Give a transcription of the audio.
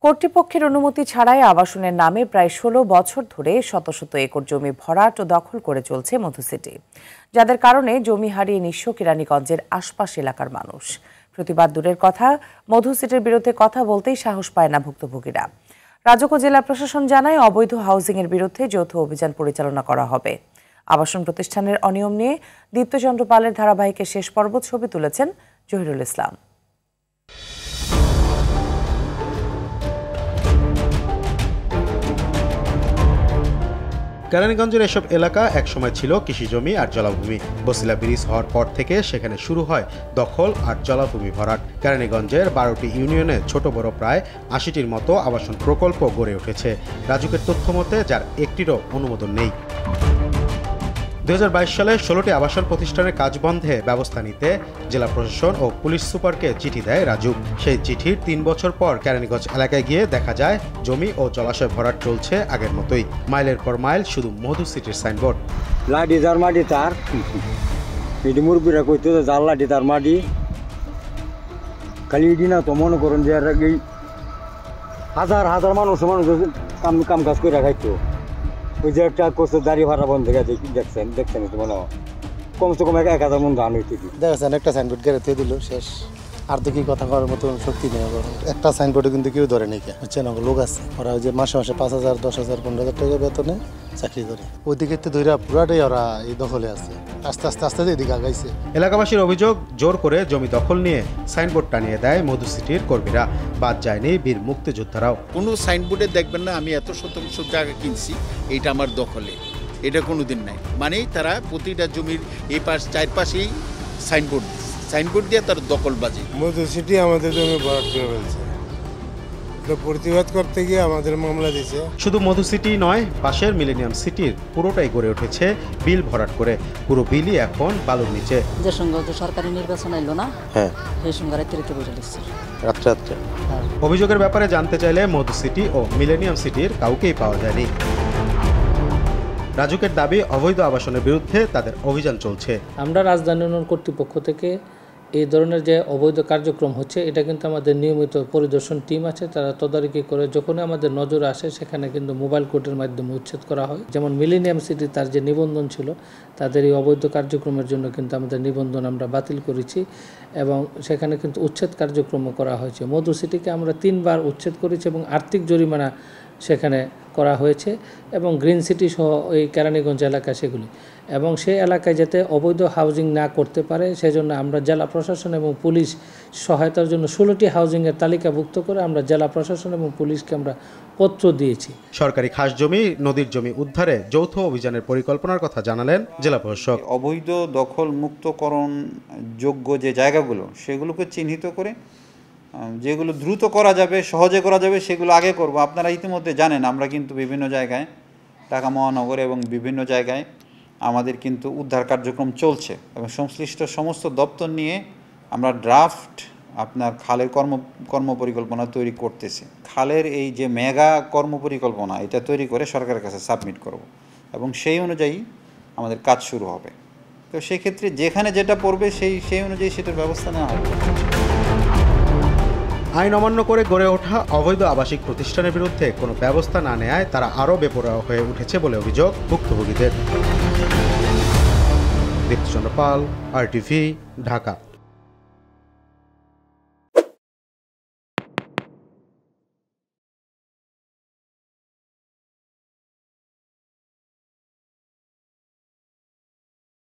কর্তৃপক্ষের অনুমতি ছাড়াই আবাসনের নামে প্রায় ১৬ বছর ধরে শত শত একর জমি ভরাট ও দখল করে চলছে মধুসিটি, যাদের কারণে জমি হারিয়ে নিঃস্ব কেরানীগঞ্জের আশপাশ এলাকার মানুষ। প্রতিবাদ দূরের কথা, মধুসিটির বিরুদ্ধে কথা বলতেই সাহস পায় না ভুক্তভোগীরা। রাজুক ও জেলা প্রশাসন জানায় অবৈধ হাউজিংয়ের বিরুদ্ধে যৌথ অভিযান পরিচালনা করা হবে। আবাসন প্রতিষ্ঠানের অনিয়ম নিয়ে দীপ্তচন্দ্র পালের ধারাবাহিকের শেষ পর্ব ছবি তুলেছেন জহিরুল ইসলাম। কেরানীগঞ্জের এসব এলাকা একসময় ছিল কৃষি জমি আর জলাভূমি। বসিলা ব্রিজ হওয়ার পর থেকে সেখানে শুরু হয় দখল আর জলাভূমি ভরাট। কেরানীগঞ্জের 12টি ইউনিয়নে ছোট বড় প্রায় 80টির মতো আবাসন প্রকল্প গড়ে উঠেছে। রাজুকের তথ্য মতে যার একটিরও অনুমোদন নেই। 2022 সালে 16টি আবাসন প্রতিষ্ঠানের কাজ বন্ধে ব্যবস্থা নিতে জেলা প্রশাসন ও পুলিশ সুপারকে চিঠি দেয় রাজুক। সেই চিঠির 3 বছর পর কেরানীগঞ্জ এলাকায় গিয়ে দেখা যায় জমি ও জলাশয় ভরাট চলছে আগের মতোই। মাইলের পর মাইল শুধু মধুসিটির সাইনবোর্ড। লাঠি তার মাটি তার মুরব্বীরা কইতে জাল লাঠি তার মাটি খালি ইডি না তো মনে করেন যে হাজার হাজার মানুষ কাম কাজ করে খাইতো। ওই যে একটা করছে দাঁড়িয়ে ভাড়া বন্ধ থেকে দেখছেন তো মনে হয় কমসে কম 1000 মন ধান হইতে দেখেছেন একটা সাইনবোর্ড গেড়ে দিল শেষ। আর তো কি কথা করার মতো শক্তি নেই। একটা সাইনবোর্ডে কিন্তু কেউ ধরে নেই, হচ্ছেন লোক আছে ওরা ওই যে মাসে মাসে 5,000, 10,000, 15,000 টাকা বেতনে চাকরি করে। ওইদিকে তো ধরে পুরাটাই ওরা এই দখলে আছে। আস্তে আস্তে আস্তে এদিকে আগাইছে। এলাকাবাসীর অভিযোগ, জোর করে জমি দখল নিয়ে সাইনবোর্ড টানিয়ে দেয় মধুসিটির কর্মীরা। বাদ যায়নি বীর মুক্তিযোদ্ধারাও। কোনো সাইনবোর্ডে দেখবেন না আমি এত শতাংশ জায়গা কিনছি, এইটা আমার দখলে, এটা কোনোদিন নাই। মানে তারা প্রতিটা জমির এই পাশ চারপাশেই সাইনবোর্ড দিয়ে তার দখলবাজি। মধুসিটি আমাদের জমি ভরাট করে ফেলছে, প্রতিবাদ করতে গিয়ে আমাদের মামলা দিয়েছে। শুধু মধুসিটি নয়, পাশের মিলেনিয়াম সিটির পুরোটাই গড়ে উঠেছে বিল ভরাট করে। পুরো বিলই এখন বালুর নিচে। যে সঙ্গে সরকারি নির্বাচন আইলো না, হ্যাঁ সেই সঙ্গে রাত্রিতে বসে দিচ্ছে রাত্রে। অভিযোগের ব্যাপারে জানতে চাইলে মধুসিটি ও মিলেনিয়াম সিটির কাউকেই পাওয়া যায়নি। রাজুকের দাবি, অবৈধ আবাসনের বিরুদ্ধে তাদের অভিযান চলছে। আমরা রাজধানী উন্নয়ন কর্তৃপক্ষ থেকে এই ধরনের যে অবৈধ কার্যক্রম হচ্ছে এটা কিন্তু আমাদের নিয়মিত পরিদর্শন টিম আছে, তারা তদারকি করে যখনই আমাদের নজরে আসে সেখানে কিন্তু মোবাইল কোর্টের মাধ্যমে উচ্ছেদ করা হয়। যেমন মিলেনিয়াম সিটি তার যে নিবন্ধন ছিল তাদের এই অবৈধ কার্যক্রমের জন্য কিন্তু আমাদের নিবন্ধন আমরা বাতিল করেছি এবং সেখানে কিন্তু উচ্ছেদ কার্যক্রমও করা হয়েছে। মধু সিটিকে আমরা 3 বার উচ্ছেদ করেছি এবং আর্থিক জরিমানা সেখানে করা হয়েছে এবং গ্রিন সিটি সহ ওই কেরানীগঞ্জ এলাকা সেগুলি, এবং সেই এলাকায় যাতে অবৈধ হাউজিং না করতে পারে সেজন্য আমরা জেলা প্রশাসন এবং পুলিশ সহায়তার জন্য 16টি হাউজিংয়ের তালিকাভুক্ত করে আমরা জেলা প্রশাসন এবং পুলিশকে আমরা পত্র দিয়েছি। সরকারি খাস জমি, নদীর জমি উদ্ধারে যৌথ অভিযানের পরিকল্পনার কথা জানালেন জেলা প্রশাসক। অবৈধ দখল মুক্তকরণ যোগ্য যে জায়গাগুলো সেগুলোকে চিহ্নিত করে যেগুলো দ্রুত করা যাবে, সহজে করা যাবে সেগুলো আগে করব। আপনারা ইতিমধ্যে জানেন আমরা কিন্তু বিভিন্ন জায়গায় ঢাকা মহানগরে এবং বিভিন্ন জায়গায় আমাদের কিন্তু উদ্ধার কার্যক্রম চলছে এবং সংশ্লিষ্ট সমস্ত দপ্তর নিয়ে আমরা ড্রাফট আপনার খালের কর্মপরিকল্পনা তৈরি করতেছি। খালের এই যে মেগা কর্মপরিকল্পনা এটা তৈরি করে সরকারের কাছে সাবমিট করব এবং সেই অনুযায়ী আমাদের কাজ শুরু হবে। তো সেক্ষেত্রে যেখানে যেটা পড়বে সেই অনুযায়ী সেটার ব্যবস্থা নেওয়া হবে। আইন অমান্য করে গড়ে ওঠা অবৈধ আবাসিক প্রতিষ্ঠানের বিরুদ্ধে কোনো ব্যবস্থা না নেয় তারা আরও বেপরোয়া হয়ে উঠেছে বলে অভিযোগ ভুক্তভোগীদের। দীপ্তচন্দ্র পাল, RTV, ঢাকা।